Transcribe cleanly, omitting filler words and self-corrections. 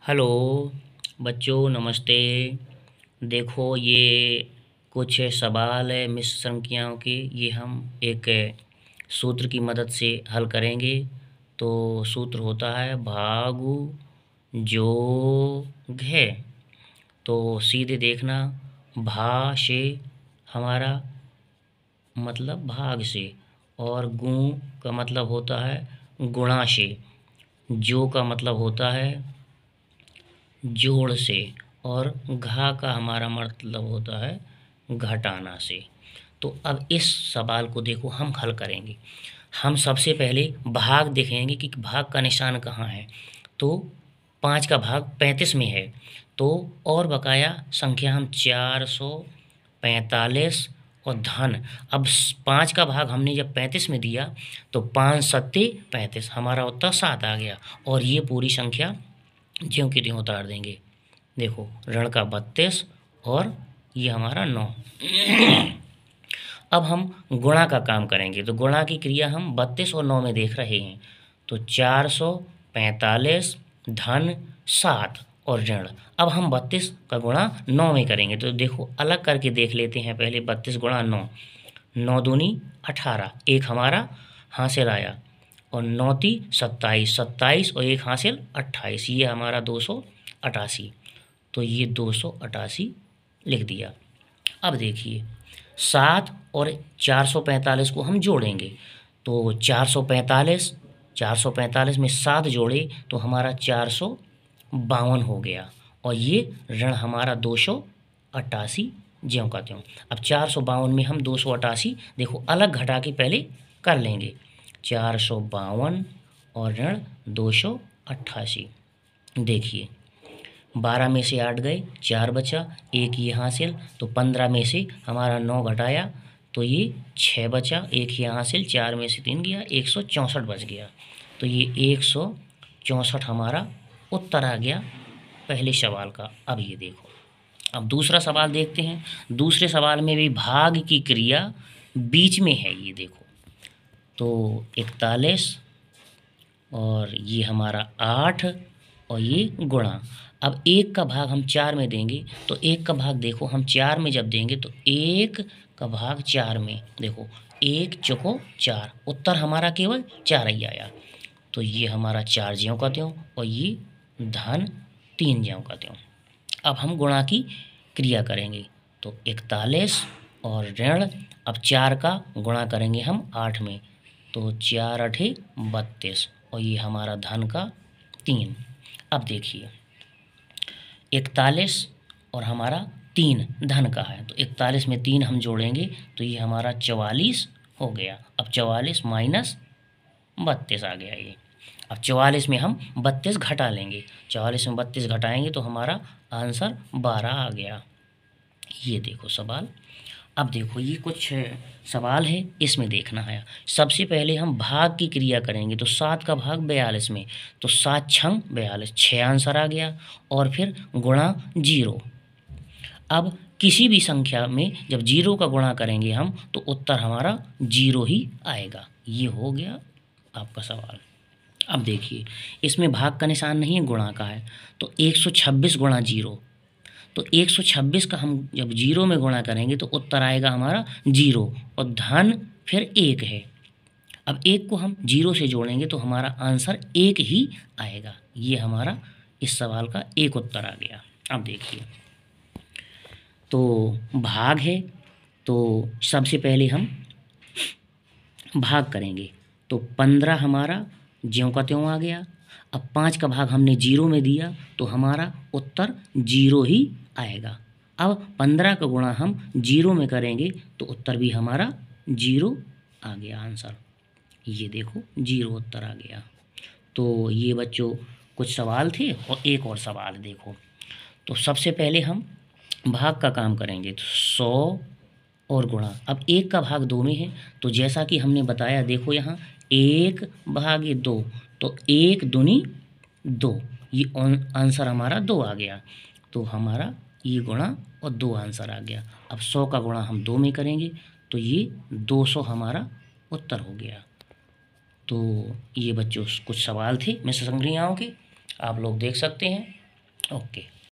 Hello बच्चों, नमस्ते। देखो, ये कुछ सवाल है मिश्र संख्याओं के। ये हम एक सूत्र की मदद से हल करेंगे। तो सूत्र होता है भागु जोग है। तो सीधे देखना, भा से हमारा मतलब भाग से, और गु का मतलब होता है गुणा से, जो का मतलब होता है जोड़ से, और घा का हमारा मतलब होता है घटाना से। तो अब इस सवाल को देखो, हम हल करेंगे। हम सबसे पहले भाग देखेंगे कि भाग का निशान कहाँ है। तो 5 का भाग 35 में है। तो और बकाया संख्या हम 445 और धन। अब 5 का भाग हमने जब 35 में दिया तो 5 सत्ते 35, हमारा उत्तर 7 आ गया। और ये पूरी संख्या ज्यों की त्यों उतार देंगे। देखो, ऋण का 32 और ये हमारा 9। अब हम गुणा का काम करेंगे। तो गुणा की क्रिया हम 32 और 9 में देख रहे हैं। तो 445 धन 7 और ऋण। अब हम 32 का गुणा 9 में करेंगे। तो देखो, अलग करके देख लेते हैं पहले। 32 गुणा 9, 9 दूनी 18, एक हमारा हासिल आया। और 9 ती 27, 27 और एक हासिल 28, ये हमारा 288। तो ये 288 लिख दिया। अब देखिए, 7 और 445 को हम जोड़ेंगे। तो 445 में 7 जोड़े तो हमारा 452 हो गया। और ये ऋण हमारा 288 ज्यों का त्यों। अब 452 में हम 288 देखो अलग घटा के पहले कर लेंगे। 452 और ऋण 288। देखिए, 12 में से 8 गए, 4 बचा, एक ये हासिल। तो 15 में से हमारा 9 घटाया तो ये 6 बचा, एक ये हासिल। 4 में से 3 गया, 164 बच गया। तो ये 164 हमारा उत्तर आ गया पहले सवाल का। अब ये देखो, अब दूसरा सवाल देखते हैं। दूसरे सवाल में भी भाग की क्रिया बीच में है। ये देखो, तो 41 और ये हमारा 8 और ये गुणा। अब 1 का भाग हम 4 में देंगे। तो 1 का भाग देखो, हम 4 में जब देंगे तो 1 का भाग 4 में देखो, 1 चौको 4, उत्तर हमारा केवल 4 ही आया। तो ये हमारा 4 ज्यों का त्यों और ये धन 3 ज्यों का त्यों। अब हम गुणा की क्रिया करेंगे। तो 41 और ऋण, अब 4 का गुणा करेंगे हम 8 में। तो 4 अठे 32 और ये हमारा धन का 3। अब देखिए, 41 और हमारा 3 धन का है। तो 41 में 3 हम जोड़ेंगे तो ये हमारा 44 हो गया। अब 44 माइनस 32 आ गया ये। अब 44 में हम 32 घटा लेंगे। 44 में 32 घटाएंगे तो हमारा आंसर 12 आ गया। ये देखो सवाल। अब देखो, ये कुछ सवाल है, इसमें देखना है। सबसे पहले हम भाग की क्रिया करेंगे। तो 7 का भाग 42 में, तो 7 छंग 42, 6 आंसर आ गया। और फिर गुणा 0। अब किसी भी संख्या में जब 0 का गुणा करेंगे हम तो उत्तर हमारा 0 ही आएगा। ये हो गया आपका सवाल। अब देखिए, इसमें भाग का निशान नहीं है, गुणा का है। तो 126 गुणा 0। तो 126 का हम जब 0 में गुणा करेंगे तो उत्तर आएगा हमारा 0 और धन फिर 1 है। अब 1 को हम 0 से जोड़ेंगे तो हमारा आंसर 1 ही आएगा। ये हमारा इस सवाल का एक उत्तर आ गया। अब देखिए, तो भाग है। तो सबसे पहले हम भाग करेंगे। तो 15 हमारा ज्यों का त्यों आ गया। अब 5 का भाग हमने 0 में दिया तो हमारा उत्तर 0 ही आएगा। अब 15 का गुणा हम 0 में करेंगे तो उत्तर भी हमारा 0 आ गया आंसर। ये देखो, 0 उत्तर आ गया। तो ये बच्चों कुछ सवाल थे। और एक और सवाल देखो। तो सबसे पहले हम भाग का काम करेंगे। तो 100 और गुणा। अब 1 का भाग 2 में है। तो जैसा कि हमने बताया, देखो यहाँ 1 भागे 2, तो 1 दूनी 2, ये आंसर हमारा 2 आ गया। तो हमारा ये गुणा और 2 आंसर आ गया। अब 100 का गुणा हम 2 में करेंगे तो ये 200 हमारा उत्तर हो गया। तो ये बच्चों कुछ सवाल थे मिश्र संक्रियाओं के, आप लोग देख सकते हैं। ओके।